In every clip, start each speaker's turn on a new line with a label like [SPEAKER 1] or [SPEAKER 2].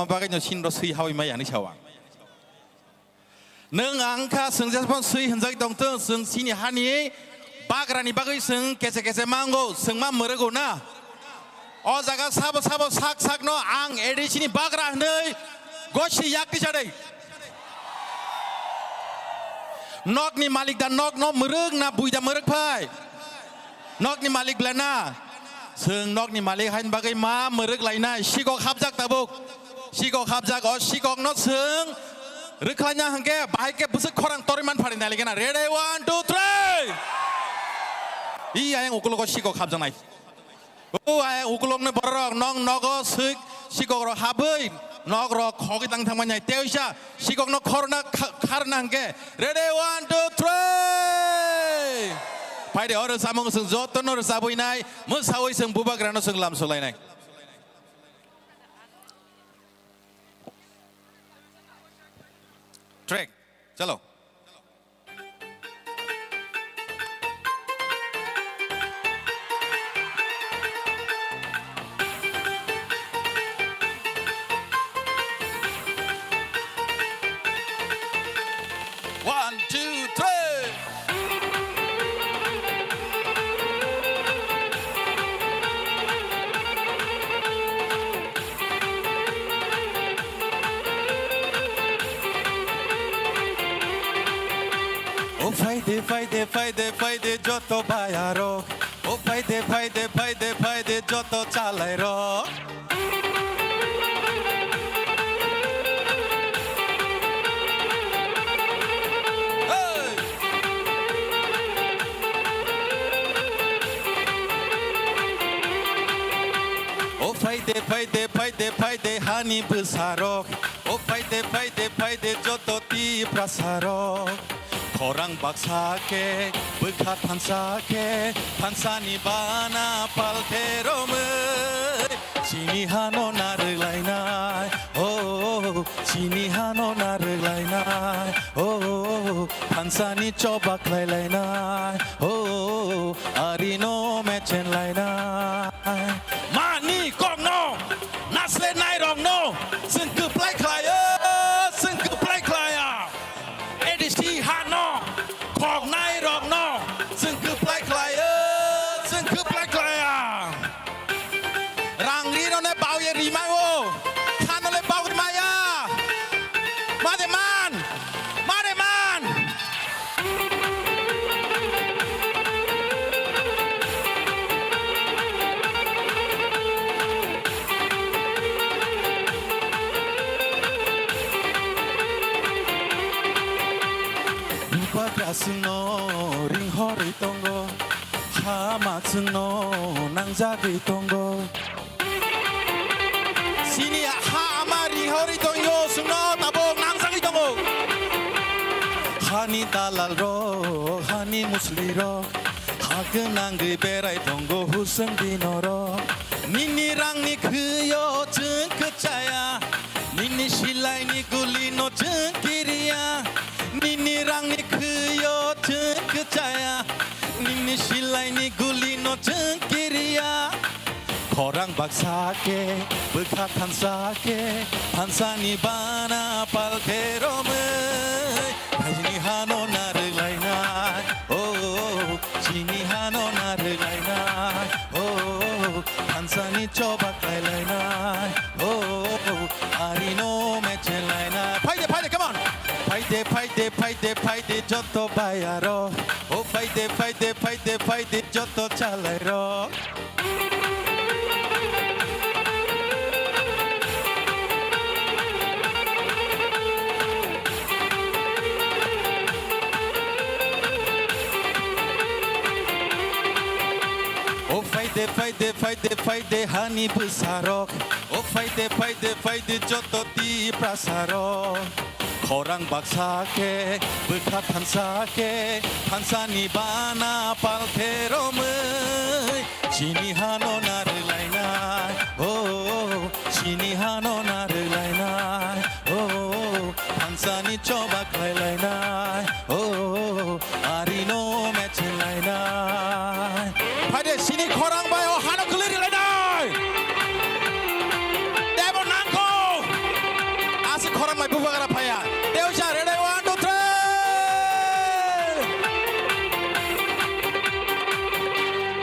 [SPEAKER 1] 바가냐 신로 수이 하위 마이 아니 샤왕 능 앙카 승자스폰 수이 현자기 동등 승 신이 하니 바그라니 바그이 승 개세 망고 승만 머르고나 어자가 사보 삭삭노 앙 에리신이 바그라 너희 고시 약디자래 nok ni malik dan nok no mereng na bui dan merek pai nok ni malik belana seng nok ni malik hain bagai ma merek lainna sikok habjak tabuk sikok habjak o sikok no seng reklanya hangke bahai ke busuk korang toriman pari nali kena ready 1 2 3 iya yang ukulok sikok habjak nai ayang ukulok ne borok nong nogo sik sikok ro habei nok ro khogi tang thang manyai teusha sikok no korna karna hangke ready 1 2 3 파이데 어르 사몽 승 조토 노르 사보이나이 뭐 사오이 승 부바그라노 승 람솔라이나이 track चलो One, two, three. Oh, fight, joto bayaro. Oh, fight, joto chalairo. Oh, fight, hani besarok. Oh, fight, joto ti prasarok. Korang baksake, bekat pansake, pansani bana palterome. Sini hano narelainai, oh, sini hano narelainai, oh, pansani coba klailainai, oh, arino mechen lainai. Mani kong no, nasle nai rong no, sengke play klaya, sengke play klaya. Edisi hano. ของนายรองนอกซึ่งคือปลายคลายซึ่งคือปลายคลายรังรีนในเบาเยรีไม่โว้ท่านในเบากันมายามาเดมันมาเดมันSino ring hori tongo hamatsuno nangjagi tongo Sini hamari hori tongo suno tabok nangjagi tongo Hani dalal ro hani musli ro hagenanggi berai tongo huseng dinoro Nini rang ni kyo jeng kecaya Nini silai ni gulino jeng kiriya Nini rang ni kyo jeng kecaya Nini silai ni gulino jeng kiriya Korang baksake bekat pansake pansani bana palterome Sini hano narelainai oh sini hano narelainai oh pansani coba klailainai oh arino mechelainai Fight come on Fight joto bayaro oh fight joto chalairo Oh fight hani besarok Oh fight joto ti prasarok Korang baksake bekat pansake pansani bana palterome Sini hano narelainai oh sini hano narelainai oh pansani coba klailainai oh arino mechelainai Pada sini korang bayo hano keliri lainai Debo nangko bubagra phaya deusha ready 1 2 3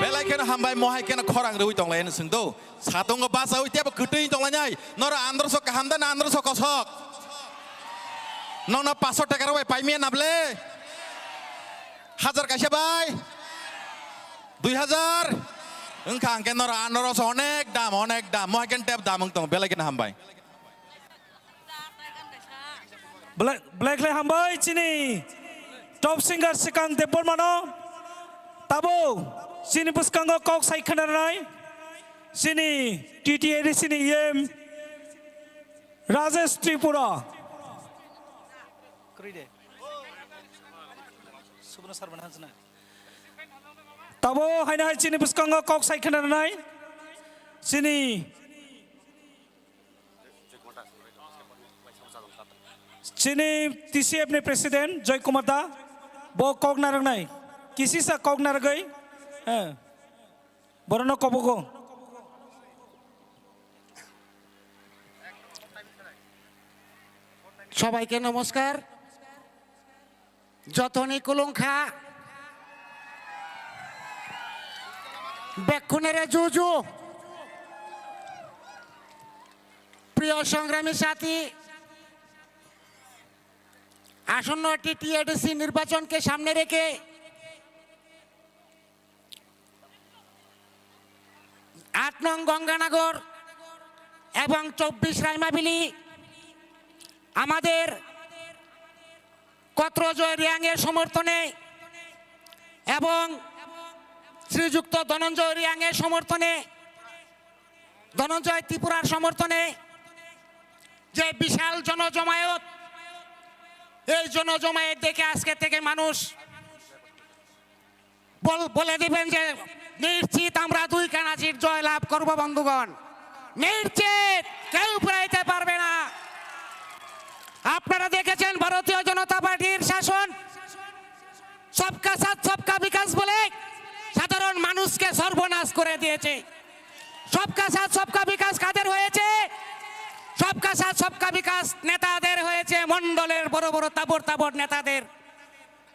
[SPEAKER 1] belai kena hambai mohai kena khorang rui tong lain sengdo satong ke basa ui tiap gede tong lanyai nora andro sok hamdan andro sok kosok nona pasok tekar wai paimian nable 1000 kaisa bai 2000 engkang ken nora andro sok onek dam mohai ken tap dam tong belai kena hambai
[SPEAKER 2] Black le hambai chini top singer sekang depor mano tabo sini puskango kok sai khananai sini TTAD sini em Rajesh Tripura kride subna sarban hansna tabo haina sini puskango kok sai khananai sini sini TCF ne presiden Joy Kumar Da bo kok narang nai kisi sa kok naragai বরণ কবগো
[SPEAKER 3] সবাইকে নমস্কার যতনি কুলংখা বেক্ষণের জুজু প্রিয় সংগ্রামী সাথী আসন্ন TTADC নির্বাচনকে সামনে রেখে 8 নং গঙ্গানগর এবং 24 রাইমাবিলি আমাদের কত্রজয় রিয়াংয়ের সমর্থনে এবং শ্রীযুক্ত ধনঞ্জয় রিয়াংয়ের সমর্থনে ধনঞ্জয় ত্রিপুরার সমর্থনে যে বিশাল জনজমায়েত এই জনজমায়েত দেখে আজকে থেকে মানুষ বলে দিবেন যে নিশ্চিত আমরা 2 কানাচির জয় লাভ করব বন্ধুগণ নিশ্চিত কেউ পুরাইতে পারবে না আপনারা দেখেছেন ভারতীয় জনতা পার্টির শাসন সবকা সাথ সবকা বিকাশ বলে সাধারণ মানুষকে সর্বনাশ করে দিয়েছে সবকা সাথ সবকা বিকাশ কাদের হয়েছে সবকা সাথ সবকা বিকাশ নেতাদের হয়েছে মণ্ডলের বড় বড় তাবড় নেতাদের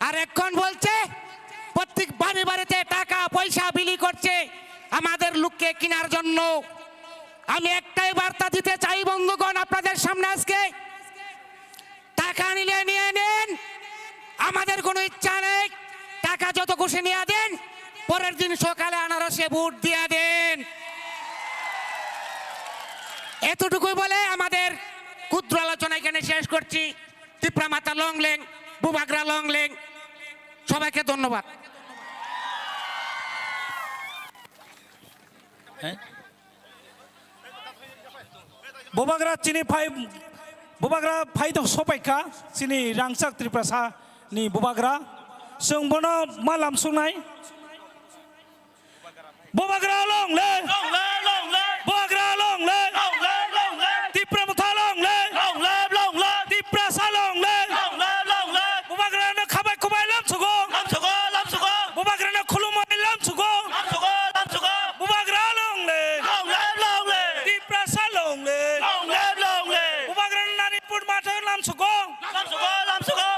[SPEAKER 3] আর এখন বলছে প্রত্যেক বাড়িতে টাকা পয়সা বিলি করছে আমাদের লোককে কেনার জন্য আমি একটাই বার্তা দিতে চাই বন্ধুগণ আপনাদের সামনে আজকে টাকা নিলে নিয়ে নেন আমাদের কোনো ইচ্ছা নেই টাকা যত খুশি নিয়ে দেন পরের দিন সকালে আনারসে ভোট দিয়ে দেন এতটুকুই বলে আমাদের ক্ষুদ্র আলোচনা এখানে শেষ করছি ত্রিপুরা মাতা লংলেং বুবাগ্রা লংলেং সবাইকে ধন্যবাদ
[SPEAKER 2] Bobagra chini phai to sopaika chini rangsak Triprasa ni Bobagra sungbono malam sungai Bobagra long le Bobagra long le Tripura mutha long le Triprasa long le Bobagra na khabai khabai lam sugo Bobagra na khulumai lam sugo Bobagra long le Triprasa long le Bobagra na Naripur mata lam sugo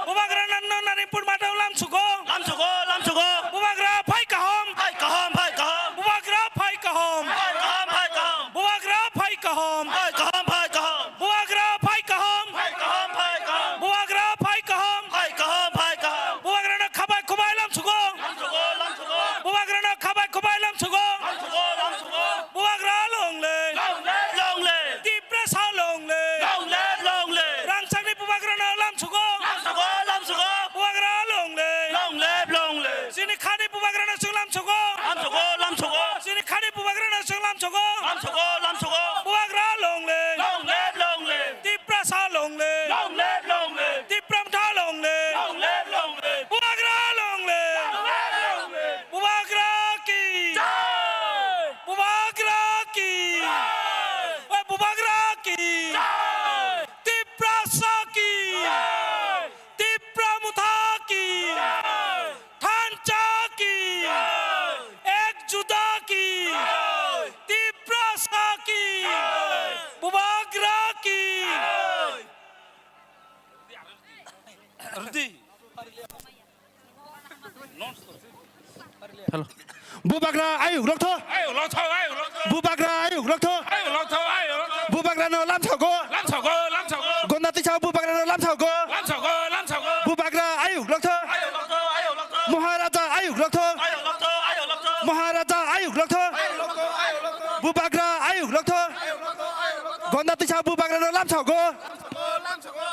[SPEAKER 2] Bobagra na Naripur mata lam sugo Bobagra phai kahom Bobagra phai kahom Hello.
[SPEAKER 4] Bubagra ayuk lok tho. Bubagra ayuk lok tho. Bubagra no lam chao go. Gonda ti chao bubagra no lam chao go. Bubagra ayuk lok tho. Maharaja ayuk lok tho. Maharaja ayuk lok tho. Bubagra ayuk lok tho. Gonda ti chao bubagra no lam chao go.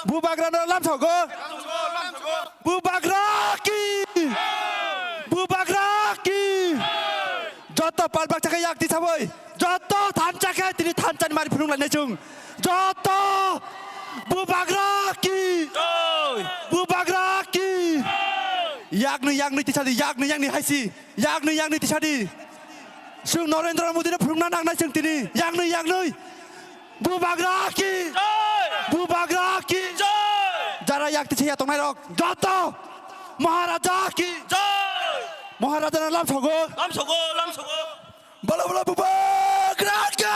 [SPEAKER 4] Bubagra no lam chao go. Bubagra ki. Bubagra ki. যত পালবাক চাকে ইয়াক দিছাবই যত ধান চাকে তিনি ধান চান মারি ফুরুং লাইনে জুং যত বুবাগ্রা কি ইয়াকনি তিসাদি ইয়াকনি হাইসি ইয়াকনি তিসাদি সুং নরেন্দ্র মোদী ফুরুংনা নাংনাই जों তিনি ইয়াকনি বুবাগ্রা কি যারা ইয়াক দিছে ইয়া তংনাই রক যত মহারাজা কি মহারাজা নাম ছগো বলো বলো বুবাগ্রা কি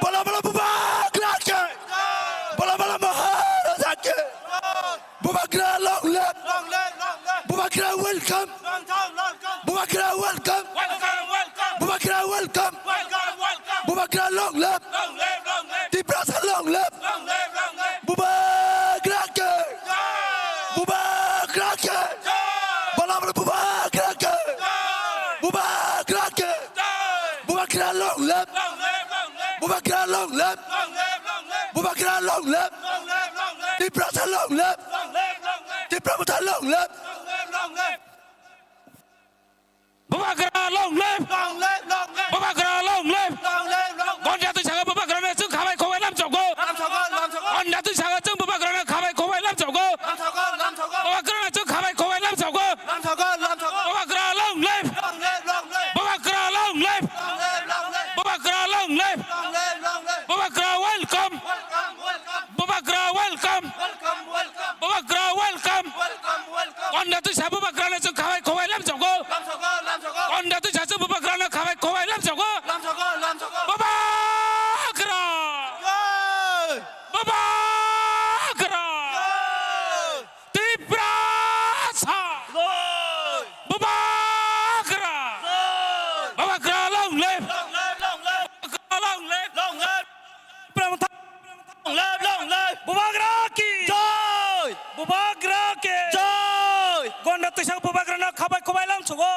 [SPEAKER 4] বলো বলো বুবাগ্রা কি বলো বলো মহারাজা কি বুবাগ্রা long live বুবাগ্রা welcome বুবাগ্রা welcome বুবাগ্রা long live Tiprasa long live বুবাগ্রা কি বুবাগ্রা কি বলো বলো বুবাগ্রা কি বুবাগ্রা কি বুবাগ্রা long live বুবাগ্রা long live বুবাগ্রা long live Tiprasa long live Tiprasa long live
[SPEAKER 2] Bubagra long live. Bubagra long live. Gonda tu saga bubagra na chung khabai khowai lam choko. Gonda tu saga chung bubagra na khabai khowai lam choko. Bubagra na chung khabai khowai lam choko. Bubagra long live. Bubagra long live. Bubagra long live. Bubagra welcome. Bubagra welcome. Bubagra welcome. Gonda tu saga bubagra na chung khabai khowai lam choko. Gonda tu saga bubagra na khabai khowai lam choko. Bubagra. Bubagra. Tiprasa. Bubagra. Bubagra long live. Bubagra long live. Pramutha. Bubagra ki. Bubagra ke. Gonda tu saga bubagra na khabai khowai lam choko.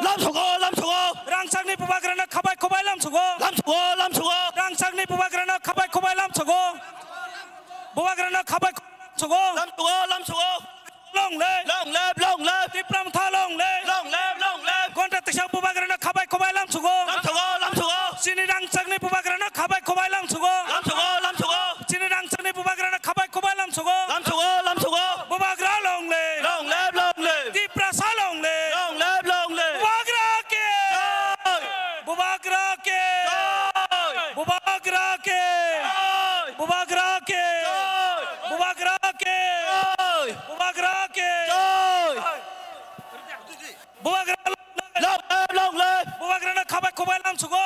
[SPEAKER 2] Rangsakni bubagra na khabai khowai lam choko. Rangsakni bubagra na khabai khowai lam choko. Bubagra na khabai choko. Long live. Tipramtha long live. Gonda tu saga bubagra na khabai khowai lam choko. Sini rangsakni bubagra na khabai khowai lam choko. Sini rangsakni bubagra na khabai khowai lam choko. Bubagra long live. Tiprasa long live. Bubagra ke. Bubagra ke. Bubagra ke. Bubagra ke. Bubagra ke. Bubagra ke. Bubagra Bubagra na khabai khowai lam choko.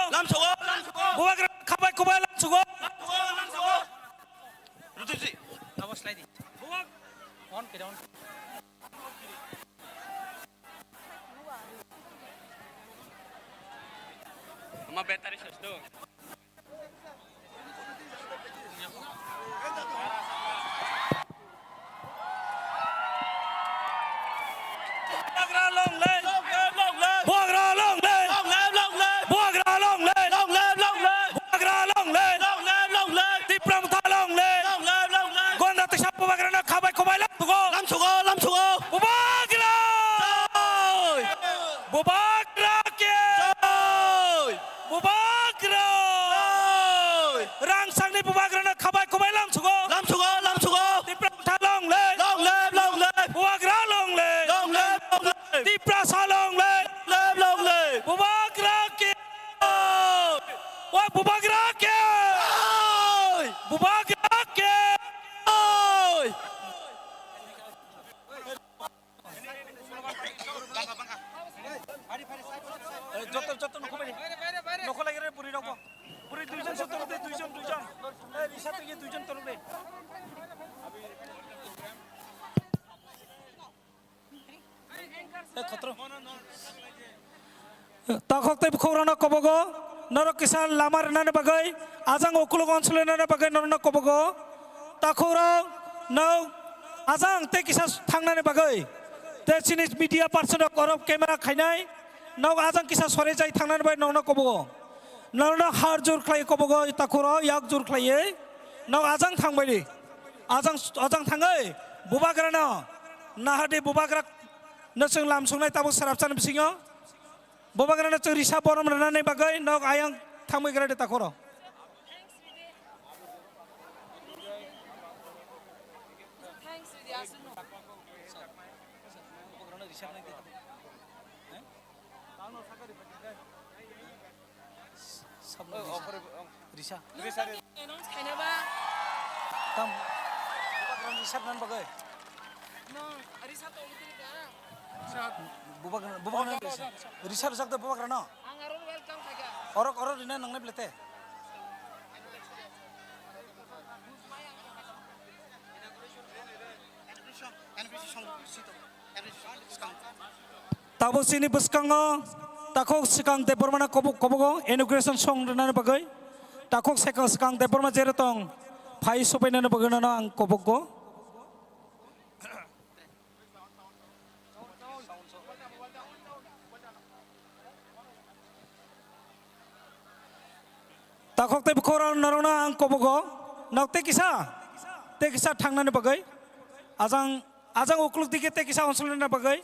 [SPEAKER 2] Bubagra khabai khowai lam choko.
[SPEAKER 5] আমার battery শেষ তো
[SPEAKER 2] Bubagra long live. Bubagra long live. Bubagra long live. Bubagra long live. Tipramtha long live. Gonda tu saga bubagra na khabai khowai lam choko. Bubagra. Bubagra ke. Bubagra. Rangsakni bubagra na khabai khowai lam choko. Tipramtha long live. Bubagra long live. Tiprasa long live. Bubagra ke. Bubagra ke. Bubagra ke. Takok tep khorana kobogo noro kisan lamar nane bagai ajang okulog oncole nane bagai noro kobogo takoro no ajang te kisa thangnane bagai te chinis media person korop camera khainai no ajang kisa sore jai thangnane bai noro kobogo noro har jor khlai kobogo takoro yak jor khlai no ajang thangbai ajang thangai bubagrana nahade bubagra nasung lam sungai tabuk sarapchan bisingo bubagrana chung risa borom ranane bagai nok ayang thangbai grade takoro risa
[SPEAKER 3] announce khaina ba
[SPEAKER 2] tam bubagrana risa nan bagai
[SPEAKER 3] no arisa to
[SPEAKER 2] bubagrana risa sakda bubagrana
[SPEAKER 3] ang aron welcome khaga
[SPEAKER 2] orok dina nangne blete tabo sini beskango takok sikang depormana kobogo inauguration song nana bagai takok sikang deporma jeretong phai sopai nana bagai nana ang kobogo takok te bukhoran narona ang kobogo nok te kisa thangnane bagai ajang ukluk dike te kisa onsolena bagai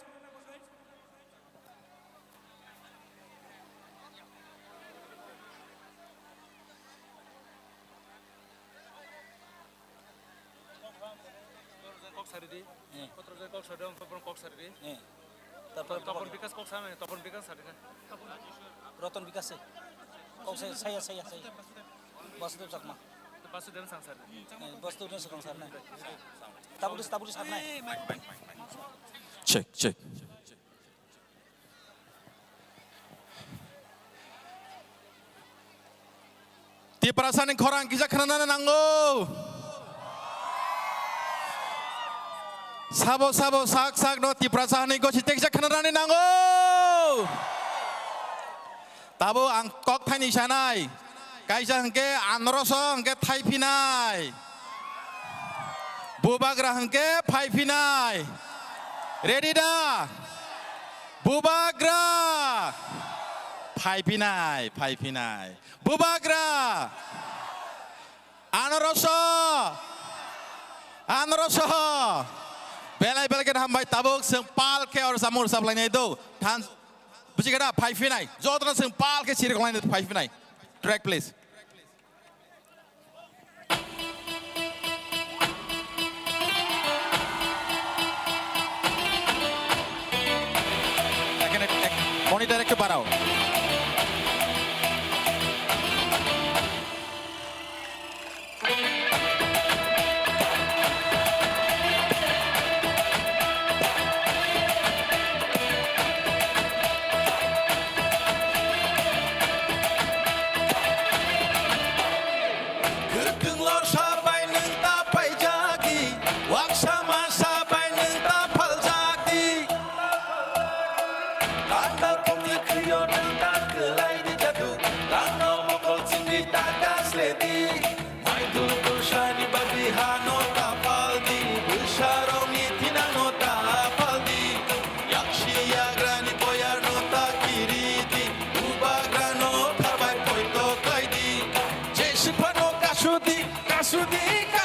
[SPEAKER 2] Roton Vikas saya Basudeb Sakma Basudeb Sakma Tabudis Hatnai
[SPEAKER 1] check Ti perasaan yang korang kisah kenana nanggo Sabo sak no ti perasaan yang gosi kisah kenana nanggo Tabo ang kok thani sanai kaisa hangke anroso hangke thaipinai bubagra hangke phaipinai ready da bubagra phaipinai bubagra anroso belai ke hambai tabuk seng pal ke or samur saplai do than Buji kada 5-9. Jodra sing pal ke siri kelain itu 5-9. Track please. Monitor ke parau.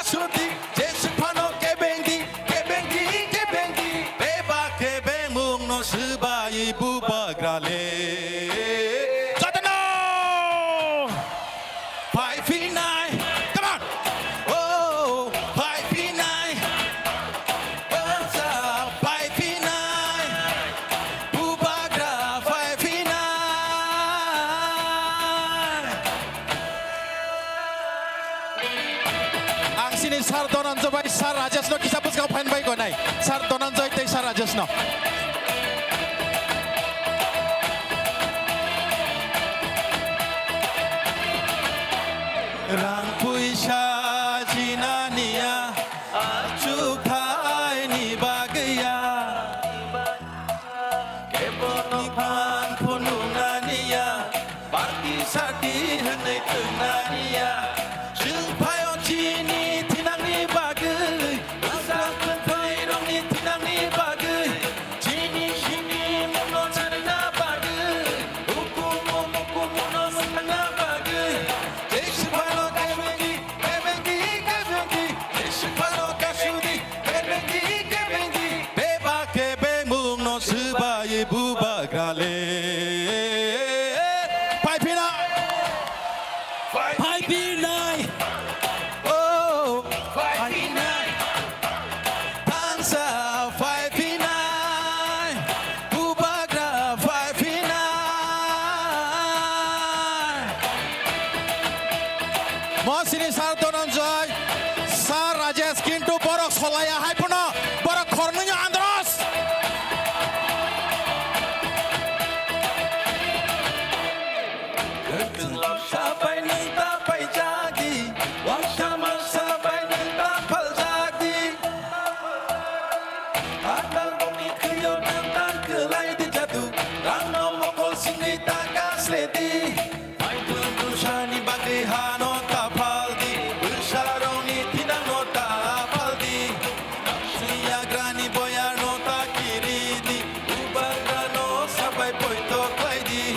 [SPEAKER 1] Kasudi, Jesupano kebengi, beba kebengung no sebayi bubagrale. Jatano, 5-9, come on, oh 5-9, what's up 5-9, bubagra 5-9. Ang sini Sar Donanjoy bai Sar Rajesno kisah puskang fan bai ko nai Sar Donanjoy tei Sar Rajesno Rang puisa jinania achuk thai ni bagaya kebono pan phonu nani 아니야 증파요 지니 티낭니 바그 의사큰 파이롱니 티낭니 바그 지니 힘이 무너지는 나 바그 웃고 못 먹고 무너지는 나 바그 대시파로 개뱅기 개뱅기 개뱅기 대시파로 가수디 개뱅기 개뱅기 배박 개뱅 묵노 스바이 부바가레 파이피나
[SPEAKER 2] 파이비나이
[SPEAKER 1] 오 파이피나 판사 파이피나 부바가 파이피나 머시니 살도는 저이 사라제 스킨도 버럭 솔라야 하이프나 버럭 코르느냐 안드로스 Sampai nita pai jadi Wakama sampai nita pal jadi Atal bumi kuyo nantan kelai di jatuh Rano mokol sini takas ledi Mai tundu shani bagai hano tapal di Bersaroni tinang no tapal di Siya grani boyar no takiri di Ubal grano sampai poito klai di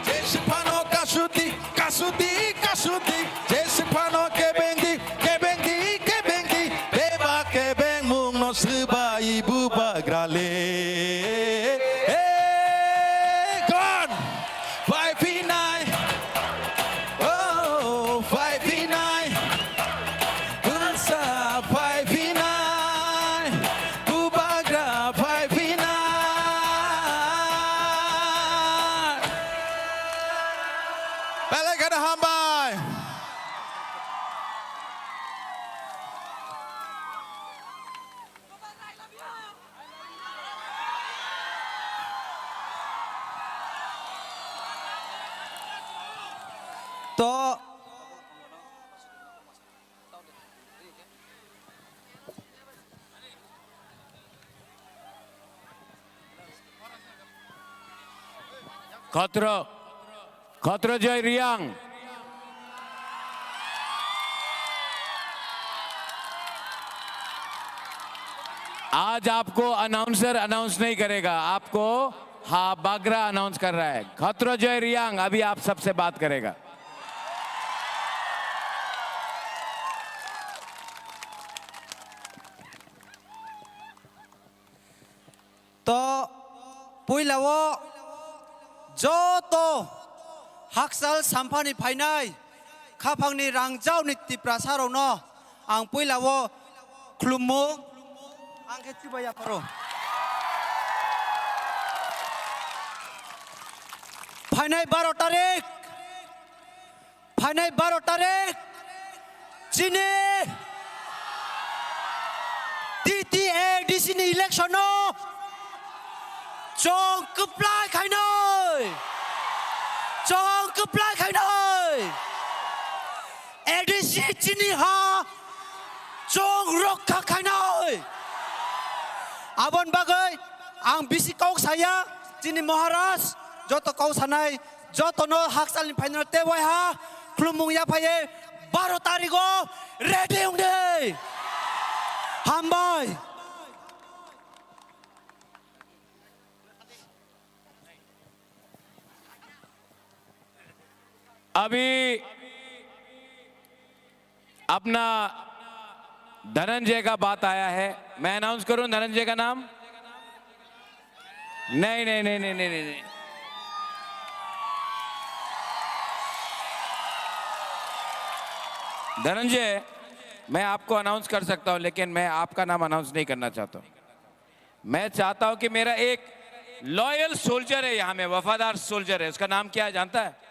[SPEAKER 1] Jesipano kasudi kasudi kasudi Jesipano kebendi kebendi kebendi Beba kebeng mung no seba ibu bagrale Gone 5v9 Oh 5v9 Unsa 5v9 Bubagra 5v9 Balik ada hambai.
[SPEAKER 5] To
[SPEAKER 2] खतरो जय रियांग आज आपको announcer announce नहीं करेगा आपको हाँ Bagra announce कर रहा है खतरो जय रियांग अभी आप सबसे बात करेगा
[SPEAKER 5] to puilawo joto haksal sampani phainai khapangni rangjau ni tiprasaro no ang puilawo khlumu ang khechibaya paro phainai 12 tarik chini TTADC ni election no Chong cấp khai nơi Chong cấp khai nơi ADC chini ha Chong rokha khai nơi Abon bagai ang bisi kau saya chini Maharashtra joto kau sanai joto no haksal ni final te wai ha klumung ya phaye 12 tarigo ready ung de hambai
[SPEAKER 2] अभी अपना धनंजय का बात आया है मैं announce करूं धनंजय का नाम नहीं नहीं नहीं नहीं नहीं नहीं धनंजय मैं आपको अनाउंस कर सकता हूं लेकिन मैं आपका नाम अनाउंस नहीं करना चाहता हूं मैं चाहता हूं कि मेरा एक लॉयल सोल्जर है यहां में वफादार सोल्जर है उसका नाम क्या है जानता है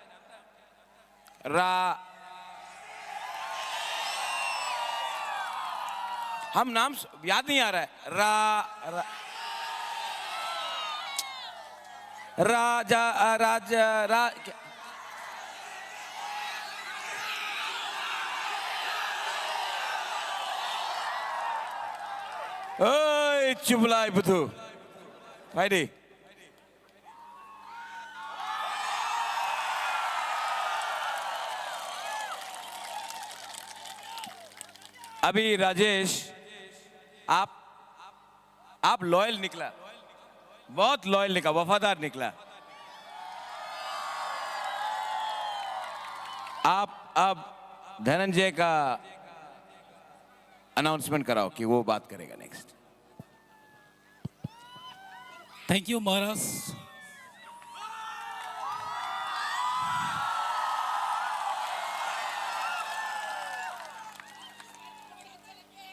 [SPEAKER 2] हम नाम याद नहीं आ रहा है राजा ओए चुबलाई बुधू भाई
[SPEAKER 6] अभी राजेश आप लॉयल निकला, बहुत लॉयल निकला, वफादार निकला। आप अब धनंजय का अनाउंसमेंट कराओ कि वो बात करेगा नेक्स्ट।
[SPEAKER 2] थैंक यू महाराज।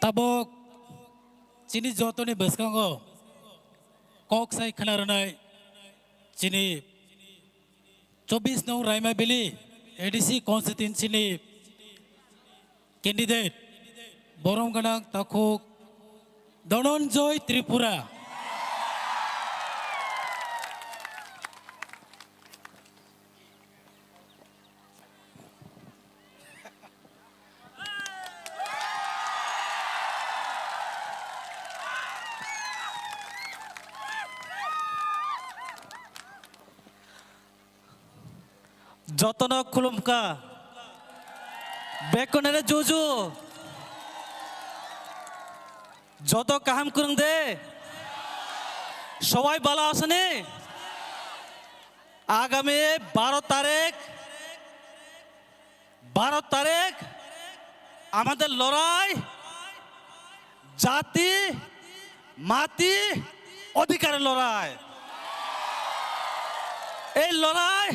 [SPEAKER 2] ताबक चिनी जतनी बसकांगो कक साइ खनारनाय चिनी 24 नौ रायमा बिली एडीसी कॉन्स्टिट्यूंसीनि कैंडिडेट बरमगोनां ताकुक धनंजय त्रिपुरा।
[SPEAKER 5] যতন খুলুমকা বেকনের জুজু যত কাহাম করুন দে সবাই ভালো আসেনি। আগামী 12 তারিখ আমাদের লড়াই জাতি মাটি অধিকারের লড়াই। এই লড়াই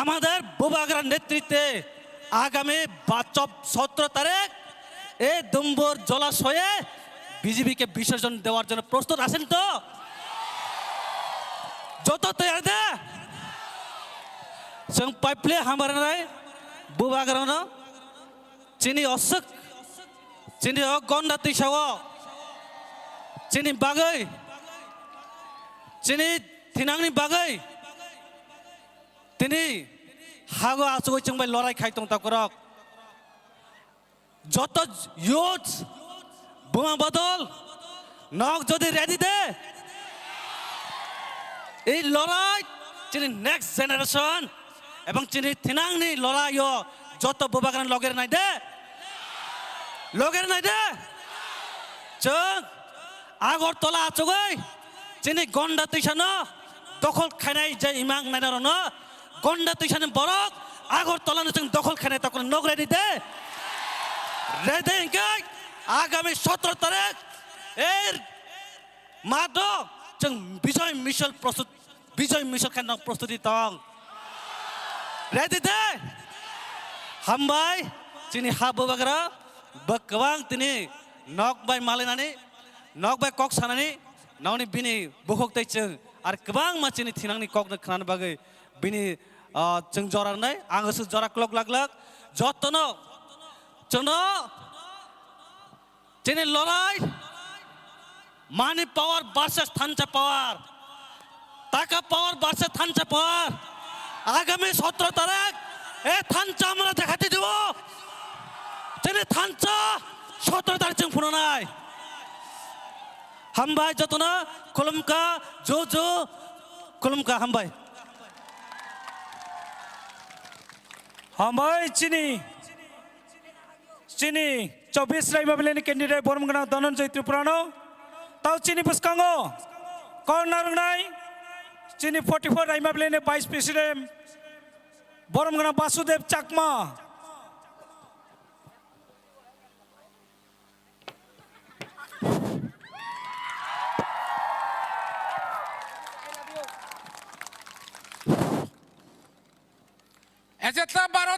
[SPEAKER 5] আমাদের বুবাগরার নেতৃত্বে আগামী 17 তারিখ এই দুম্বর জলাশয়ে বিজেপিকে বিসর্জন দেওয়ার জন্য প্রস্তুত আছেন তো? যত তৈরি দে जों पाइपले हामबारनाय बुबागरानो चिनी असक चिनी गन्डा दैसाव चिनी बागै चिनी थिनांनि बागै तिनी हागो आसुगै जोंबाय लड़ाई खायतं ताकरक যত ইউথ বোমা বদল নক যদি রেডি দে এই লড়াই চিনি নেক্সট জেনারেশন এবং চিনি থিনাংনি লড়াইও যত বুবাগরান লগের নাই দে जों আগরতলা আচগৈ চিনি গন্ডা তৈসানো দখল খানাই যে ইমাং নাইনারনো গন্ডা তৈসানো বরক আগরতলানো जों দখল খানাই তখন নক রেডি দে রেডি ইংকাই আগামী 17 তারিখ এর মাদো जों বিজয় মিশল খানা প্রস্তুতি তং রেডি দে হামবাই চিনি হাবু বাগরা बकवां तिनी नक बाय मालिनानी नक बाय कक सानानी नावनी बिनी बुखक तैचों आर गोबां मानसिनि थिनांनि ककनो खोनानो बागै बिनि जों जरानाय आंसो जरा क्लक लाग जतनो जोंनो चिनि लड़ाई मानि पावर वर्सेस थानचा पावर टाका पावर वर्सेस थानचा पावर आगामी 17 तारिख ए थानचा আমরা দেখাতে দেব तेने थानचा 17 तारिख जों फुनाय हामबाय जतना खुलुमका जो खुलुमका हामबाय
[SPEAKER 2] हमाय चिनी 24 रायमा बिलेनि कैंडिडेट बरमगोना धनंजय त्रिपुरानो ताव चिनी बुसकांगो कर्नारनाय चिनी 44 रायमा बिलेनि वाइस प्रेसिडेंट बरमगोना वासुदेव चाकमा
[SPEAKER 3] এজেতা 12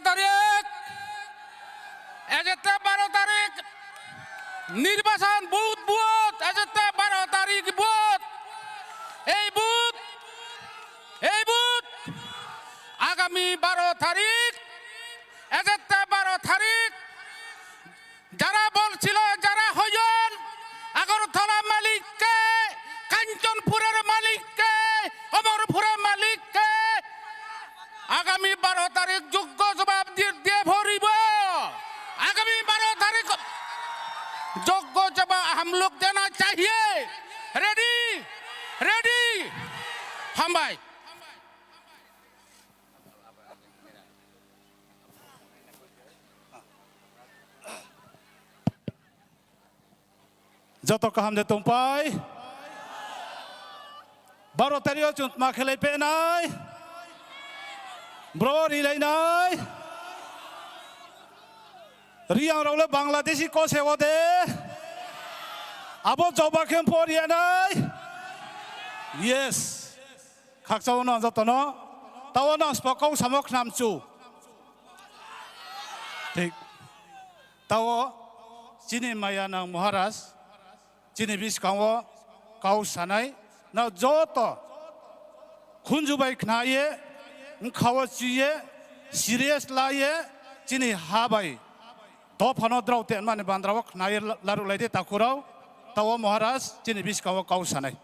[SPEAKER 3] তারিখ নির্বাচন বুথ এজেতা 12 তারিখ বুথ এই বুথ আগামী 12 তারিখ এজেতা 12 তারিখ যারা বলছিল যারা হইন আগরতলা মালিককে কাঞ্চনপুরের মালিককে অমরপুরের মালিককে आगामी 12 तारीख যোগ্য জবাব দিয়ে ভরিব आगामी 12 तारीख যোগ্য जवाब हम लोग देना चाहिए रेडी हम भाई
[SPEAKER 4] joto kaham de tumpai baro terio chunt ma khelai pe nai bro ri lai nai riang role bangladeshi ko sewa de abo joba kem por ya nai yes khak chaw no joto no tawo no spokau samok nam chu ঠিক tawo chini maya nang Maharaj chini bis kawo kau sanai na joto khunju bai khnaye khawa chiye serious laye chini habai do phano draw te mane bandraw khnaye laru laide takurau tawo Maharaj chini bis kawo kau sanai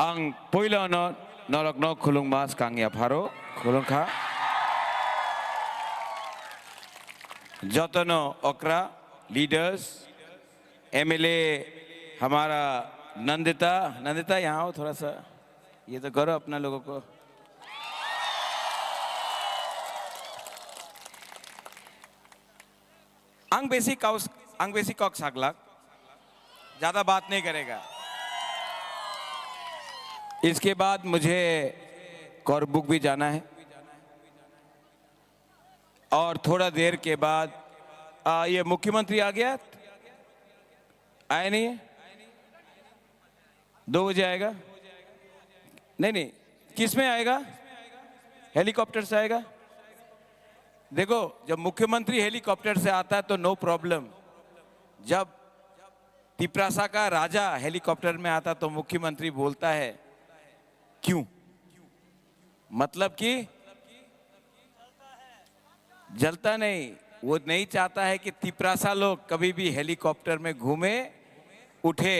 [SPEAKER 6] ang poila no norok no khulung mas kang ya pharo khulung kha jotono okra leaders MLA हमारा नंदिता यहाँ आओ थोड़ा सा ये तो करो अपना लोगों को अंग बेसी कॉक सागलाक ज्यादा बात नहीं करेगा। इसके बाद मुझे कोरबुक भी जाना है और थोड़ा देर के बाद ये मुख्यमंत्री आ गया आया नहीं है 2 बजे आएगा नहीं किस में आएगा हेलीकॉप्टर से आएगा। देखो जब मुख्यमंत्री हेलीकॉप्टर से आता है तो नो प्रॉब्लम, जब तिपरासा का राजा हेलीकॉप्टर में आता तो मुख्यमंत्री बोलता है क्यों, मतलब कि जलता नहीं, वो नहीं चाहता है कि तिपरासा लोग कभी भी हेलीकॉप्टर में घूमे उठे।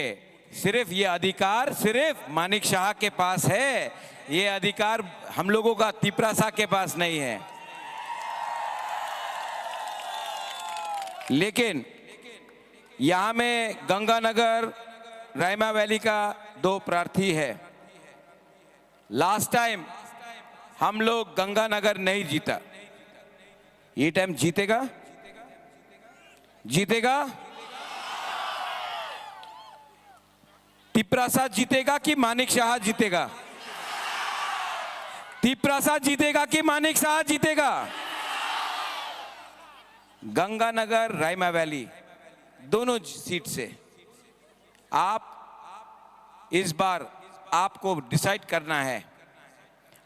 [SPEAKER 6] सिर्फ ये अधिकार सिर्फ मानिक शाह के पास है, ये अधिकार हम लोगों का तिपरासा के पास नहीं है। लेकिन यहां में गंगानगर रायमा वैली का 2 प्रार्थी है। लास्ट टाइम हम लोग गंगानगर नहीं जीता, ये टाइम जीतेगा तिपरासा जीतेगा कि मानिक शाह जीतेगा? तिपरासा जीतेगा कि मानिक शाह जीतेगा? गंगानगर रायमा वैली दोनों सीट से आप इस बार आपको डिसाइड करना है,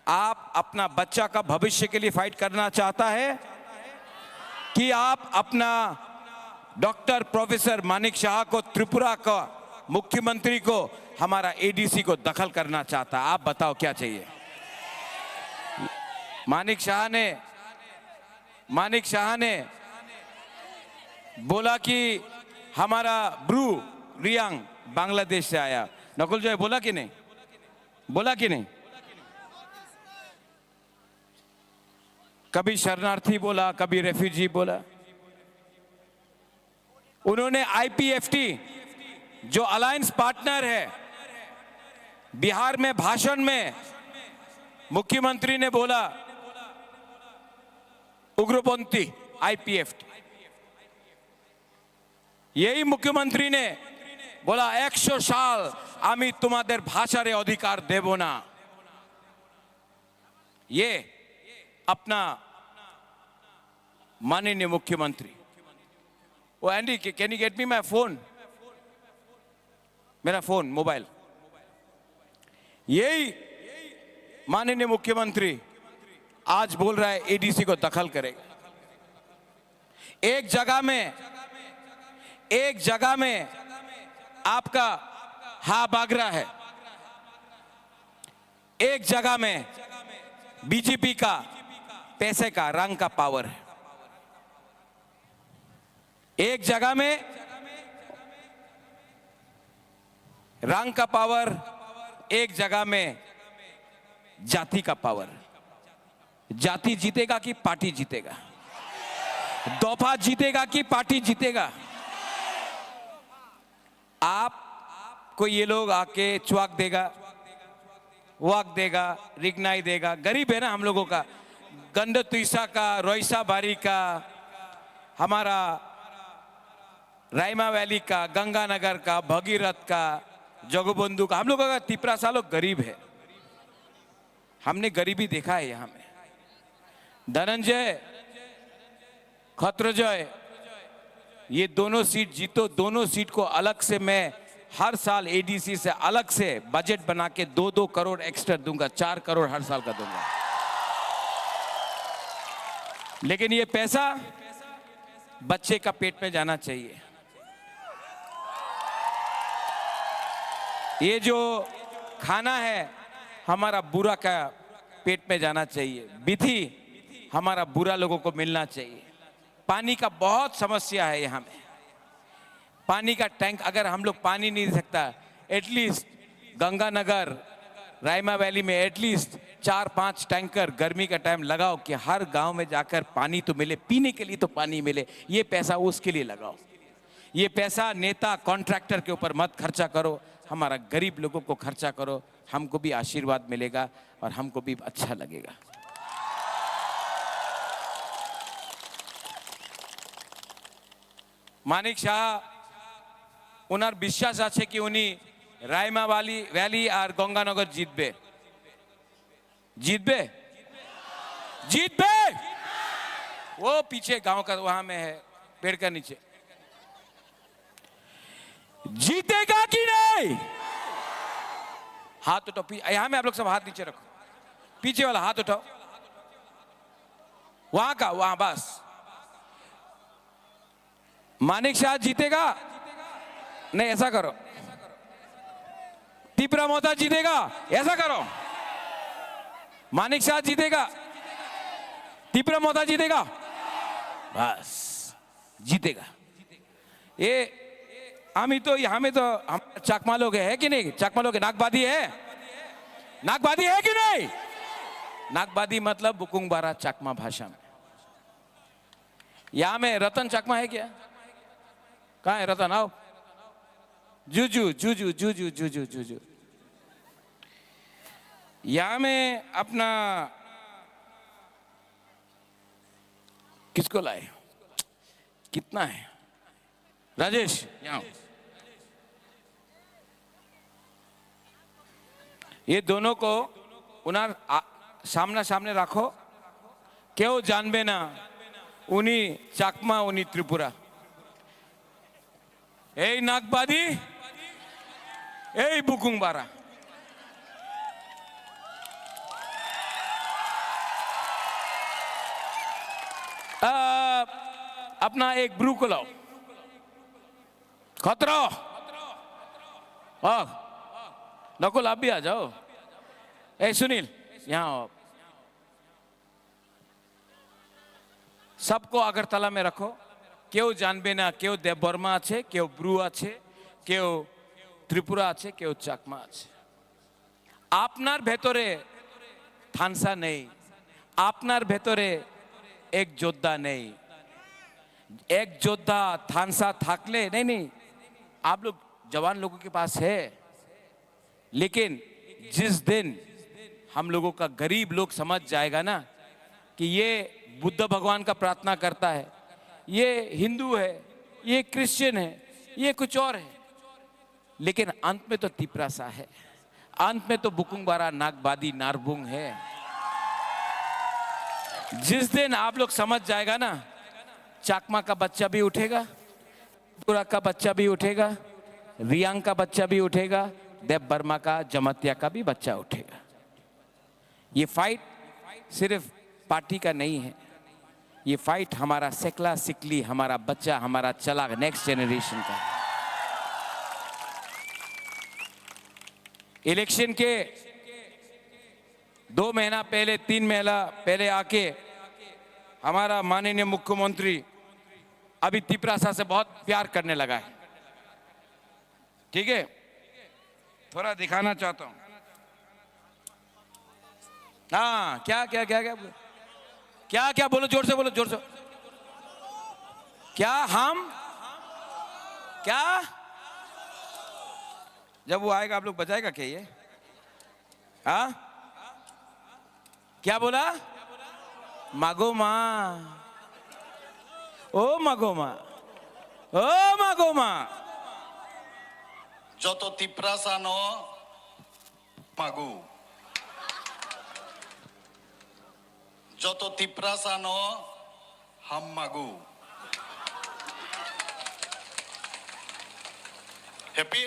[SPEAKER 6] आप अपना बच्चा का भविष्य के लिए फाइट करना चाहता है कि आप अपना डॉक्टर प्रोफेसर मानिक शाह को, त्रिपुरा का मुख्यमंत्री को, हमारा एडीसी को दखल करना चाहता है? आप बताओ क्या चाहिए। मानिक शाह ने बोला कि हमारा ब्रू रियांग बांग्लादेश से आया। नकुल जो है बोला कि नहीं? कभी शरणार्थी बोला, कभी रेफ्यूजी बोला। उन्होंने आईपीएफटी जो अलायंस पार्टनर है, बिहार में भाषण में मुख्यमंत्री ने बोला उग्रपंथी आईपीएफटी, यही मुख्यमंत्री ने बोला 100 साल आमी तुम्हादेर भाषारे अधिकार देबो ना। ये अपना माननीय मुख्यमंत्री, oh Andy can you get me my phone, मेरा फोन मोबाइल। यही माननीय मुख्यमंत्री आज बोल रहा है एडीसी को दखल करेगा। एक जगह में आपका हा बागरा है, एक जगह में बीजेपी का पैसे का रंग का पावर है, एक जगह में रंग का पावर, एक जगह में जाति का पावर। जाति जीतेगा कि पार्टी जीतेगा? दफा जीतेगा कि पार्टी जीतेगा? आपको ये लोग आके चुआक देगा, वाक देगा, रिगनाई देगा। गरीब है ना हम लोगों का, गंड तुइसा का, रोइसा बारी का, हमारा रायमा वैली का, गंगानगर का, भगीरथ का, जगबंधु का, हम लोगों का तिपरासा लोग गरीब है। हमने गरीबी देखा है यहाँ में। धनंजय, खत्रजय, ये दोनों सीट जीतो। दोनों सीट को अलग से मैं हर साल एडीसी से अलग से बजट बना के 2-2 करोड़ एक्स्ट्रा दूंगा, 4 करोड़ हर साल का दूंगा। लेकिन ये पैसा बच्चे का पेट में जाना चाहिए। ये जो खाना है हमारा बुरा का पेट में जाना चाहिए। विधि हमारा बुरा लोगों को मिलना चाहिए। पानी का बहुत समस्या है यहाँ में। पानी का टैंक, अगर हम लोग पानी नहीं दे सकता, एटलीस्ट गंगानगर, रायमा वैली में एटलीस्ट 4-5 टैंकर गर्मी का टाइम लगाओ कि हर गांव में जाकर पानी तो मिले, पीने के लिए तो पानी मिले। ये पैसा उसके लिए लगाओ। ये पैसा नेता कॉन्ट्रैक्टर के ऊपर मत खर्चा करो, हमारा गरीब लोगों को खर्चा करो। हमको भी आशीर्वाद मिलेगा और हमको भी अच्छा लगेगा। मानिक शाह उनार विश्वास आछे कि उनी रायमा वैली और गंगानगर जीतबे। जीतबे? जीतबे? वो पीछे गांव का वहां में है, पेड़ का नीचे। जीतेगा कि नहीं? हाथ उठाओ। यहां में आप लोग सब हाथ नीचे रखो। पीछे वाला हाथ उठाओ। वहां का, वहां बस। मानिक शाह जीतेगा? नहीं, ऐसा करो। तिपरा मोहता जीतेगा? ऐसा करो। मानिक शाह जीतेगा? तिपरा मोहता जीतेगा? बस जीतेगा। ये हम तो यहाँ में तो हम चकमा लोग है कि नहीं? चकमा लोग नागबादी है? नागबादी है कि नहीं? नागबादी मतलब बुकुंग बारा चकमा भाषा में। यहाँ में रतन चकमा है क्या? कहाँ है रतन? आओ। जुजू जुजू जुजू जुजू जुजू। यहाँ में अपना किसको लाए? कितना है? राजेश यहाँ। ये दोनों को उनार सामना सामने रखो। क्यों जानबे ना उनी चाकमा उनी त्रिपुरा। ए नागबादी, ए बुकुंग बारा। अपना एक ब्रू को लाओ। खतरा। नकुल आप भी आ जाओ। ए सुनील यहाँ आओ। सबको अगरतला में रखो। क्यों जानबे ना क्यों देवबर्मा आछे, क्यों ब्रू आछे, क्यों त्रिपुरा आछे, क्यों चाकमा आछे। आपनार भेतरे थानसा नहीं, आपनार भेतरे एक योद्धा नहीं। एक योद्धा थानसा थाकले नहीं, आप लोग जवान लोगों के पास है। लेकिन जिस दिन हम लोगों का गरीब लोग समझ जाएगा ना कि ये बुद्ध भगवान का प्रार्थना करता है, ये हिंदू है, ये क्रिश्चियन है, ये कुछ और है, लेकिन अंत में तो तिपरासा है, अंत में तो बुकुंग बारा नागबादी नारबुंग है। जिस दिन आप लोग समझ जाएगा ना, चाकमा का बच्चा भी उठेगा, त्रिपुरा का बच्चा भी उठेगा, रियांग का बच्चा भी उठेगा, देवबर्मा का, जमतिया का भी बच्चा उठेगा। ये फाइट सिर्फ पार्टी का नहीं है, ये फाइट हमारा सेकला सिकली, हमारा बच्चा, हमारा चला नेक्स्ट जनरेशन का है। इलेक्शन के 2 महीना पहले, 3 महीना पहले आके हमारा माननीय मुख्यमंत्री अभी तिपरासा से बहुत प्यार करने लगा है। ठीक है, थोड़ा दिखाना चाहता हूं। हाँ, क्या क्या क्या क्या क्या क्या बोलो, जोर से बोलो, जोर से। क्या हम क्या? जब वो आएगा आप लोग बजाएगा क्या ये? हाँ, क्या बोला? मागो माँ, ओ मागो माँ, ओ मागो माँ।
[SPEAKER 7] যত তিপ্রাসানো মাগু, যত তিপ্রাসানো হাম মাগু। Happy?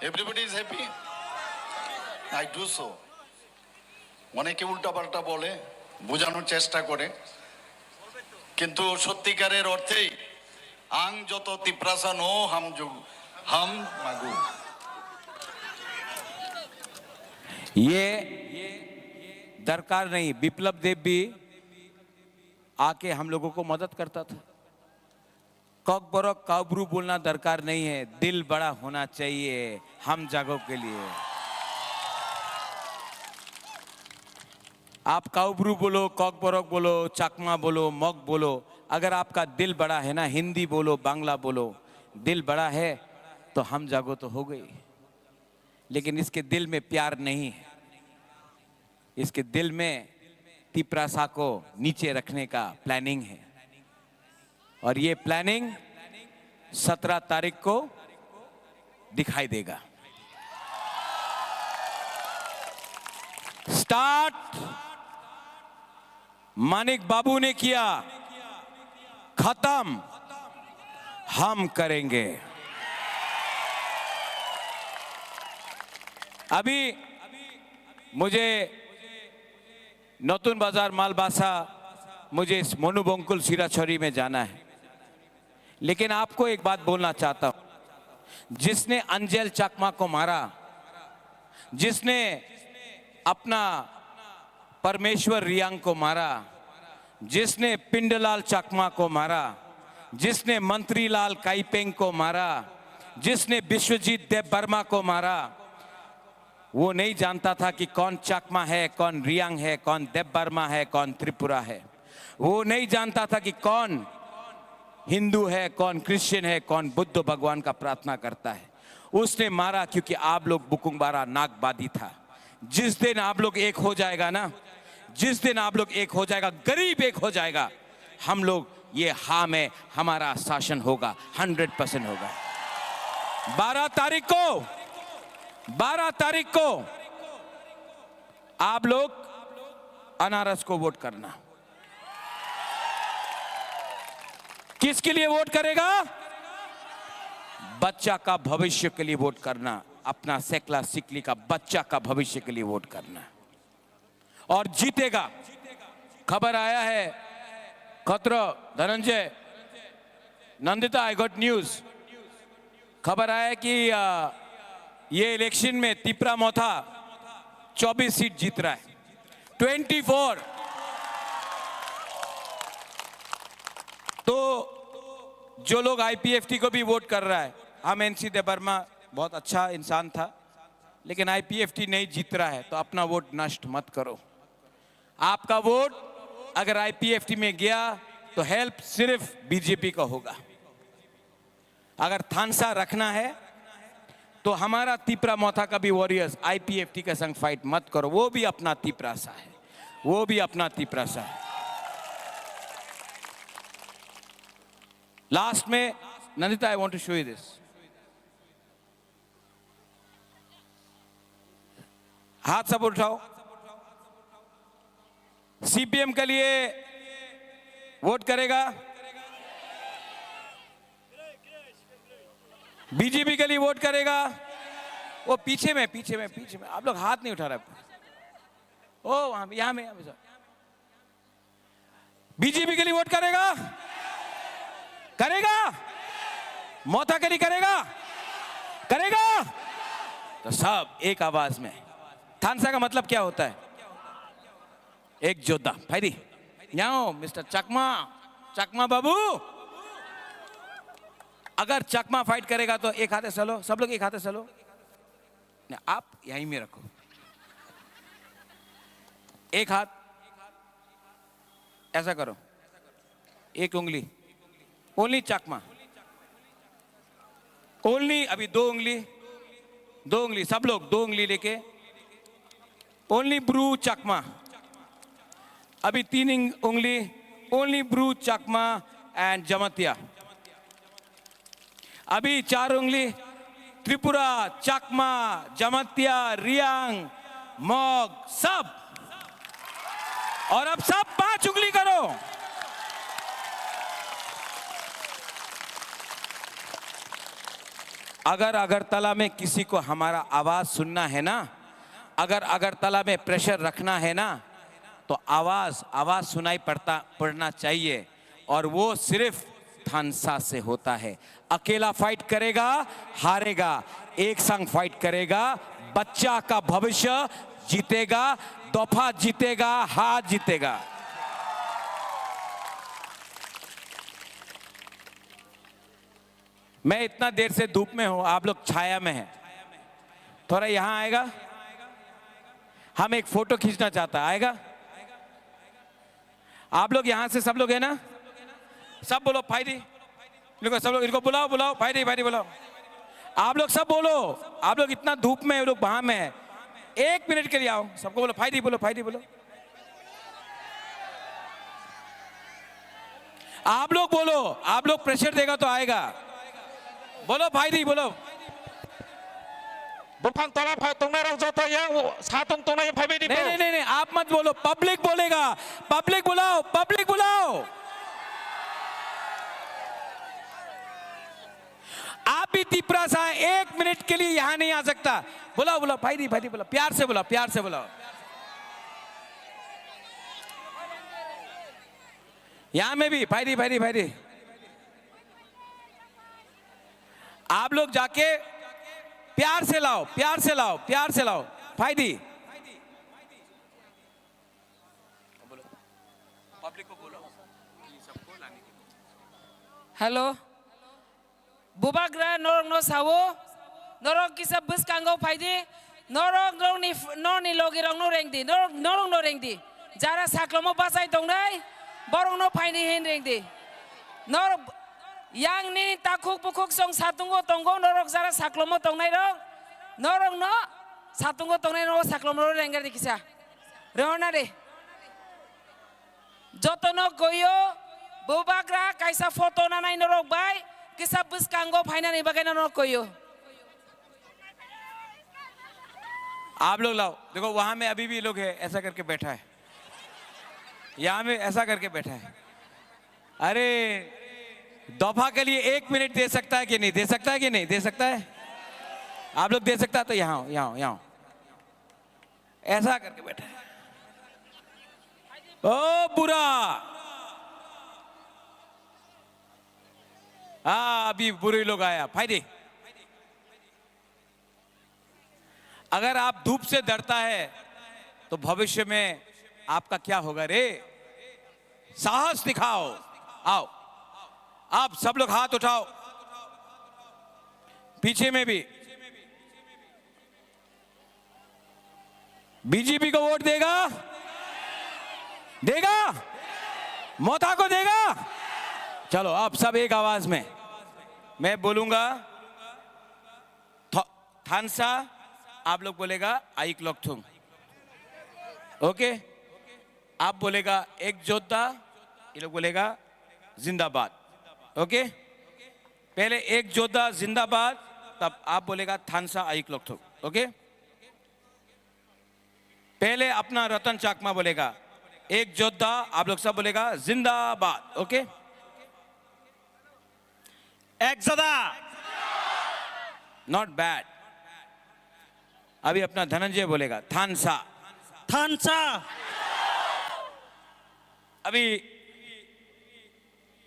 [SPEAKER 7] Everybody is happy? I do so. অনেকে উল্টাপাল্টা বলে, বোঝানোর চেষ্টা করে, কিন্তু সত্যিকারের অর্থেই আং যত তিপ্রাসানো হাম যোগ हम मागू।
[SPEAKER 6] ये दरकार नहीं। विप्लव देव भी आके हम लोगों को मदद करता था। कॉक बरक काबरू बोलना दरकार नहीं है, दिल बड़ा होना चाहिए हम जागो के लिए। आप काबरू बोलो, कॉक बरक बोलो, चकमा बोलो, मग बोलो, अगर आपका दिल बड़ा है ना, हिंदी बोलो, बांग्ला बोलो, दिल बड़ा है तो हम जागो तो हो गई। लेकिन इसके दिल में प्यार नहीं है, इसके दिल में तिप्रासा को नीचे रखने का प्लानिंग है। और ये प्लानिंग 17 तारीख को दिखाई देगा। स्टार्ट मानिक बाबू ने किया, खत्म हम करेंगे। अभी मुझे नतून बाजार मालबासा, मुझे इस मोनुबंकुल सिराछड़ी में जाना है। लेकिन आपको एक बात बोलना चाहता हूं, जिसने अंजेल चकमा को मारा, जिसने अपना परमेश्वर रियांग को मारा, जिसने पिंडलाल चकमा को मारा, जिसने मंत्रीलाल काइपेंग को मारा, जिसने विश्वजीत देव वर्मा को मारा, वो नहीं जानता था कि कौन चकमा है, कौन रियांग है, कौन देव वर्मा है, कौन त्रिपुरा है। वो नहीं जानता था कि कौन हिंदू है, कौन क्रिश्चियन है, कौन बुद्ध भगवान का प्रार्थना करता है। उसने मारा क्योंकि आप लोग बुकुंबारा नागबादी था। जिस दिन आप लोग एक हो जाएगा ना, जिस दिन आप लोग एक हो जाएगा, गरीब एक हो जाएगा, हम लोग ये हाँ में हमारा शासन होगा, 100% होगा। 12 तारीख को आप लोग अनारस को वोट करना। किसके लिए वोट करेगा? बच्चा का भविष्य के लिए वोट करना, अपना सेकला सिकली का बच्चा का भविष्य के लिए वोट करना, और जीतेगा। खबर आया है, खतरो Dhananjay, Nandita, I got news. खबर आया है कि ये इलेक्शन में तिप्रा मोथा 24 सीट जीत रहा है, 24। तो जो लोग आईपीएफटी को भी वोट कर रहा है, हम एनसी देव वर्मा बहुत अच्छा इंसान था, लेकिन आईपीएफटी नहीं जीत रहा है, तो अपना वोट नष्ट मत करो। आपका वोट अगर आईपीएफटी में गया तो हेल्प सिर्फ बीजेपी का होगा। अगर थानसा रखना है तो हमारा तिप्रा मोथा का भी वॉरियर्स आईपीएफटी के संग फाइट मत करो, वो भी अपना तिप्रासा है, वो भी अपना तिप्रासा है। लास्ट में Nandita, I want to show you this. हाथ सब उठाओ। सीपीएम के लिए वोट करेगा, बीजेपी के लिए वोट करेगा। वो पीछे में आप लोग हाथ नहीं उठा रहे। ओ वहां यहां में बीजेपी के लिए वोट करेगा, करेगा, मोथा के लिए करेगा, करेगा। तो सब एक आवाज में। थानसा का मतलब क्या होता है? एक योद्धा। फायदी यहाँ मिस्टर चकमा बाबू, अगर चकमा फाइट करेगा तो एक हाथे चलो, सब लोग एक हाथे चलो। आप यहीं में रखो, एक हाथ ऐसा करो, एक उंगली, ओनली चकमा, ओनली, अभी दो उंगली, सब लोग दो उंगली लेके, ओनली ब्रू चकमा, अभी तीन उंगली, ओनली ब्रू चकमा एंड जमतिया, अभी चार उंगली, त्रिपुरा, चकमा, जमतिया, रियांग, मॉग, सब, और अब सब 5 उंगली करो। अगर अगरतला में किसी को हमारा आवाज सुनना है ना, अगर अगरतला में प्रेशर रखना है ना, तो आवाज सुनाई पड़ना चाहिए, और वो सिर्फ थानसा से होता है। अकेला फाइट करेगा हारेगा, एक संग फाइट करेगा, बच्चा का भविष्य जीतेगा, दफा जीतेगा, हार जीतेगा। मैं इतना देर से धूप में हूं, आप लोग छाया में हैं, थोड़ा यहां आएगा, हम एक फोटो खींचना चाहता है, आएगा? आप लोग यहां से सब लोग है ना, सब बोलो फायदी, सब लोग इनको बुलाओ, फायदी बुलाओ, आप लोग सब बोलो, आप लोग इतना धूप में, लोग वहां में है, 1 मिनट के लिए आओ, सबको बोलो फायदी बोलो, आप लोग बोलो, आप लोग प्रेशर देगा तो आएगा, बोलो फायदी बोलो।
[SPEAKER 2] बुफांग तोला फाय तुमने रख जो तो ये सातुंग तुमने ये फाय बेटी
[SPEAKER 6] नहीं, आप मत बोलो, पब्लिक बोलेगा, पब्लिक बुलाओ। आप भी तिपरा सा 1 मिनट के लिए यहां नहीं आ सकता, बुलाओ फायदी बोलो, प्यार से बुलाओ। यहां में भी फायदी। आप लोग जाके प्यार से लाओ फायदी। पब्लिक को बोलो सबको लाने के लिए।
[SPEAKER 8] हेलो बुबाग्रा नरक नो सावो नरक किसा बस कांगो फायदे नरक नरनि लोगी रंग नो रेंगदी नरक नो रेंगदी जारा साक्लमो बासाय दंनाय बरंग नो फायदे हेन रेंगदी नरक yang ni takuk pukuk song satungo tonggo norok zara saklomo tongnai rong norok no satungo tongnai no saklomo rengar dikisa rona de jotono goyo bubagra kaisa foto na nai norok bai kisa bus kango phaina ni bagai norok goyo।
[SPEAKER 6] आप लोग लाओ, देखो वहां में अभी भी लोग है ऐसा करके बैठा है, यहाँ में ऐसा करके बैठा है। अरे दफा के लिए 1 मिनट दे सकता है कि नहीं दे सकता है? आप लोग दे सकता है तो यहाँ ऐसा करके बैठा है। ओ बुरा, हाँ अभी बुरे लोग आया फायदे। अगर आप धूप से डरता है तो भविष्य में आपका क्या होगा रे? साहस दिखाओ, आओ आप सब लोग हाथ उठाओ, पीछे में भी। बीजेपी को वोट देगा मोथा को देगा? चलो आप सब एक आवाज में, मैं बोलूंगा थानसा, आप लोग बोलेगा आइक लोकथुंग, ओके? आप बोलेगा एक जोधा, ये लोग बोलेगा जिंदाबाद, ओके? पहले एक जोधा जिंदाबाद, तब आप बोलेगा थानसा आइक लोकथुंग, ओके? पहले अपना रतन चाकमा बोलेगा एक जोधा, आप लोग सब बोलेगा जिंदाबाद, ओके?
[SPEAKER 2] एक जोधा
[SPEAKER 6] नॉट बैड। अभी अपना धनंजय बोलेगा थानसा, अभी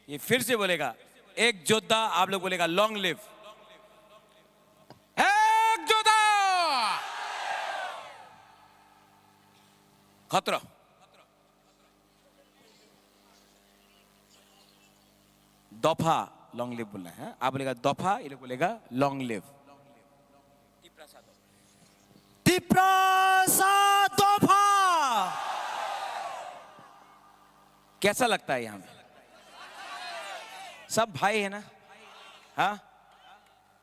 [SPEAKER 6] ये फिर से बोलेगा एक जोधा, आप लोग बोलेगा लॉन्ग लिव, एक जोधा, खतरा। दफा लॉन्ग लिव बोलना है, आप बोलेगा दफा, ये लोग बोलेगा लॉन्ग लिव।
[SPEAKER 5] तिप्रासा दफा
[SPEAKER 6] कैसा लगता है यहाँ में? सब भाई है ना? हाँ,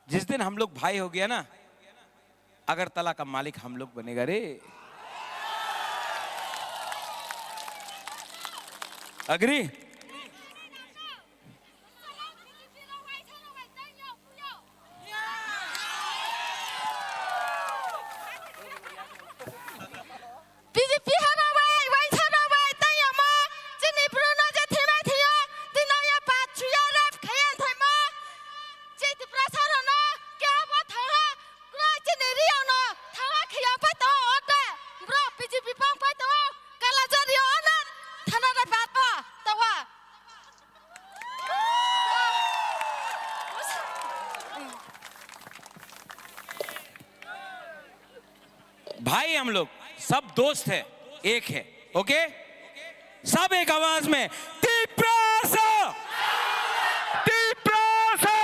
[SPEAKER 6] जिस दिन हम लोग भाई हो गया ना, अगरतला का मालिक हम लोग बनेगा रे। Agree?
[SPEAKER 9] BJP hana bai bai thana bai tanya ma chini bruno je thima thiyo dinoya pat chuya rap khayan thaima chit prasara no kya ba thaha kra chini riya no thaha khya pa to ota bro BJP pang pa to kala jari ona thana ra pat pa tawa
[SPEAKER 6] भाई हम लोग सब दोस्त है, एक है, okay? सब एक आवाज में तीप्रासा, तीप्रासा,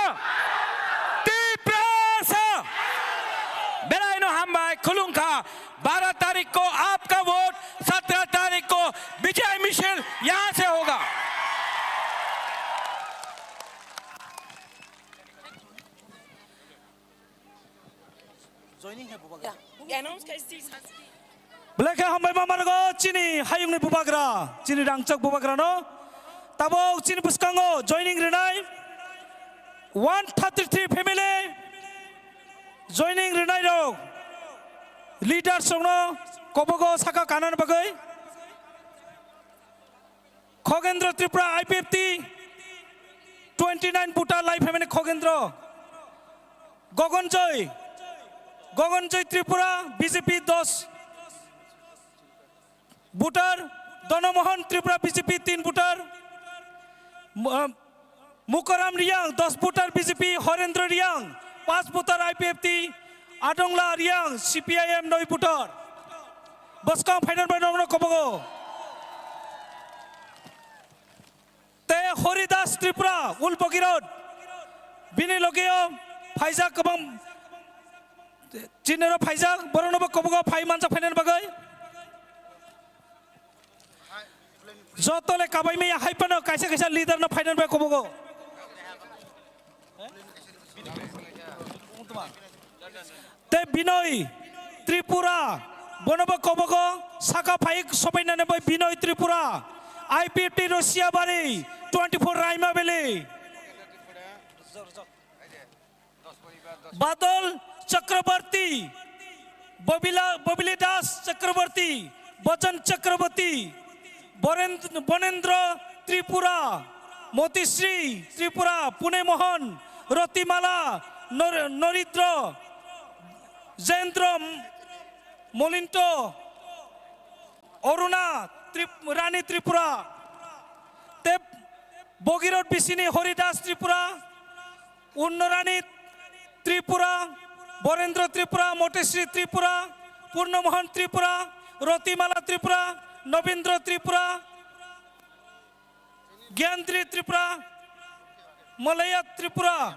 [SPEAKER 6] तीप्रासा। बेला इनो हम भाई खुलूंगा 12 तारीख को आपका वोट, 17 तारीख को विजय मिशेल यहां से होगा।
[SPEAKER 2] Belaka hambai mamarago chini hayungni bubagra chini rangchak bubagra no tabo chini buskango joining renai 133 family joining renai ro leader songno kobogo saka kanan bagai Khogendra Tripura IPFT 29 buta life family Khogendra Gogonjoy Tripura BJP 10 बुटर दोनों Tripura BJP 3 बुटर मुकराम Reang 10 बुटर BJP Harendra Reang 5 बुटर IPFT आडोंगला Reang CPIM 9 बुटर बसका final bye कबगो ते हरिदास त्रिपुरा उल बगिरोड बिनि लगियो Pfizer कबम चिनेरो Pfizer बरनबो कबगो phi मानजा final बागै Jotole kabai me hai pano kaisa kaisa leader na final ba kobogo te Binoy Tripura bonobo kobogo saka phai sobai na boy Binoy Tripura IPFT Russia bari 24 Raima Valley Badal Chakrabarti Bobili Das Chakrabarti Bachan Chakrabarti Bonendra Tripura, Motisri Tripura, Pune Mohan, Rotimala, Noridro, Zendro, Molinto, Oruna, Rani Tripura, Tep Bogirot Pisini, Horidas Tripura, Unnarani Tripura, Borendra Tripura, Motisri Tripura, Purna Mohan Tripura, Rotimala Tripura, Novindra Tripura, Gyandri Tripura, Malaya Tripura,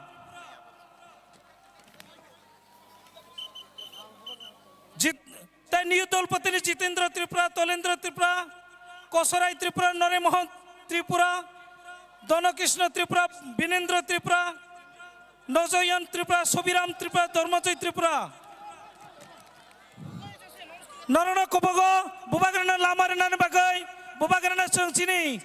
[SPEAKER 2] Tanyudol Patini Jitendra Tripura, Tolendra Tripura, Kosarai Tripura, Nare Mohan Tripura, Donakishna Tripura, Binendra Tripura, Nozoyan Tripura, Sobiram Tripura, Dharmajoy Tripura. Narana Kobogo, Bubagrana Lamarana Bagai, Bubagrana Sungchini,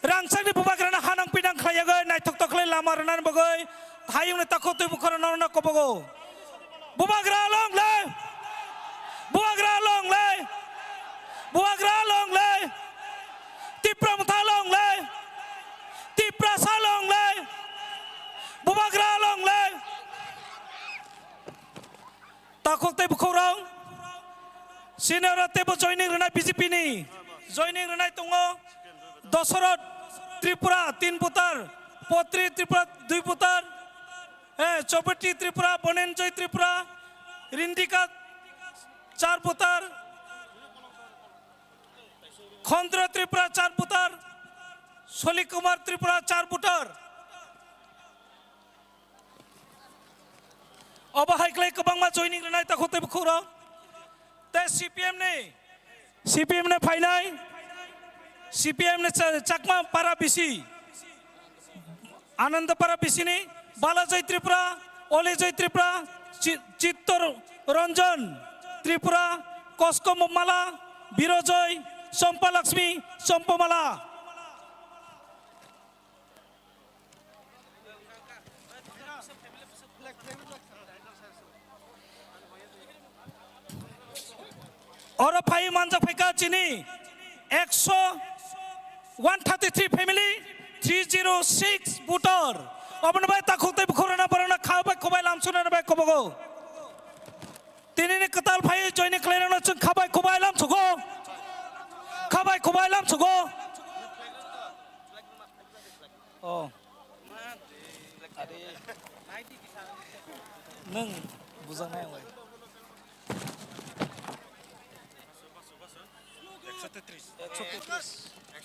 [SPEAKER 2] Rangsani Bubagrana Hanang Pinang Kayaga, Naitokle Lamarana Bagai, Hayung Takotu Bukarana Kobogo. Bubagra long lay, Buagra long lay, Buagra long lay, Tipramata long lay, Tiprasa long lay, Bubagra long lay, Takote Bukorang. Senior table joining Renai BJP ni joining Renai Tungo Dosorot Tripura 3 putar Potri Tripura 2 putar Chopati Tripura Bonenjoy Tripura Rindika 4 putar Khondra Tripura 4 putar Solikumar Tripura 4 putar Oba Haiklai Kabangma joining Renai Takote Bukura CPM ने फाइनाई CPM ने चकमा पारा BC आनंद पारा BC ने बालाजय त्रिपुरा ओलेजय त्रिपुरा चित्तर Ranjan Tripura Cusco माला बिरोजय चंपा लक्ष्मी चंपमाला और phi मांजा फेका चिनी 133 फैमिली 306 बुटर अपन भाई ताखुते बुखुरना परना खाबा खबाय लामसुना बाय खबगो तिनी कताल भाई जयनि क्लेरना जों खाबाय खबाय लामसुगो खाबाय खबाय लामसुगो अ नों बुजानाय आंलाय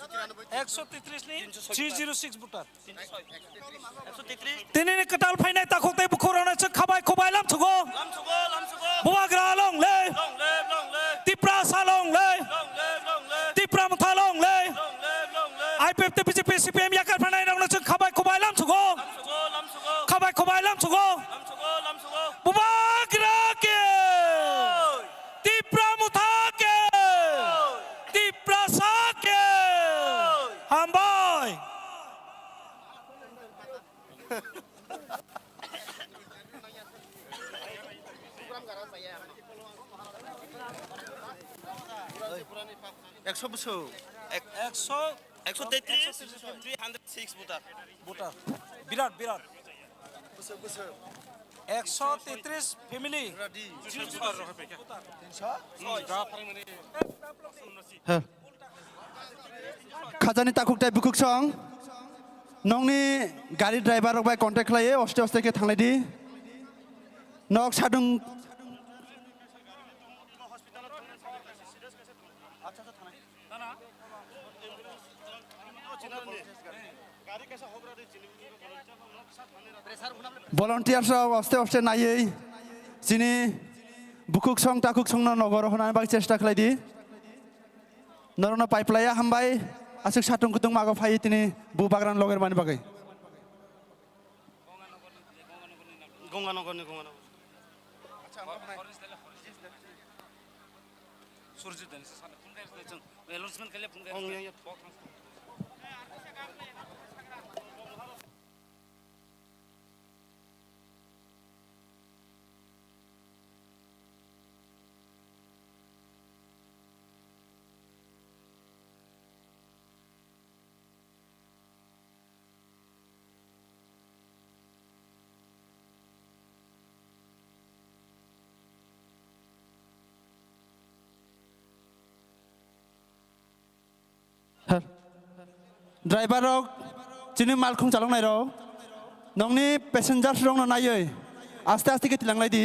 [SPEAKER 2] 133 ni 306 butar tini ni ketal phainai ta khoktai bukhorana che khabai khobai lam thugo buagra long le tipra salong le tipra mthalong le IPF te BJP CPM yakar phanai rong che khabai khobai lam thugo khabai khobai lam thugo buagra ke tipra mutha ke tipra sa ke Hambai.
[SPEAKER 4] Ekso busu.
[SPEAKER 5] 306 butar.
[SPEAKER 2] Birat. 133 family.
[SPEAKER 4] खाजानि ताकुकटाय बुकुक सं नंनि गारि driver bye contact खालायो stay के थांनायदि नक सादुं volunteers stay नायै जिनि बुकुक सं ताकुक सं नगर होनानै bye चेष्टा खालायदि नरना पाइपलाया हामबाय आसुक साथुं कुतुं मागो फाइ तिनि बुबाग्रान लगेर मानि बागै
[SPEAKER 5] गंगानगरनि
[SPEAKER 4] ड्राइभार जिनि मालखुं चालांनाय र नंनि पेसेन्जार्स रंनो नायै आस्ते के तिलांलायदि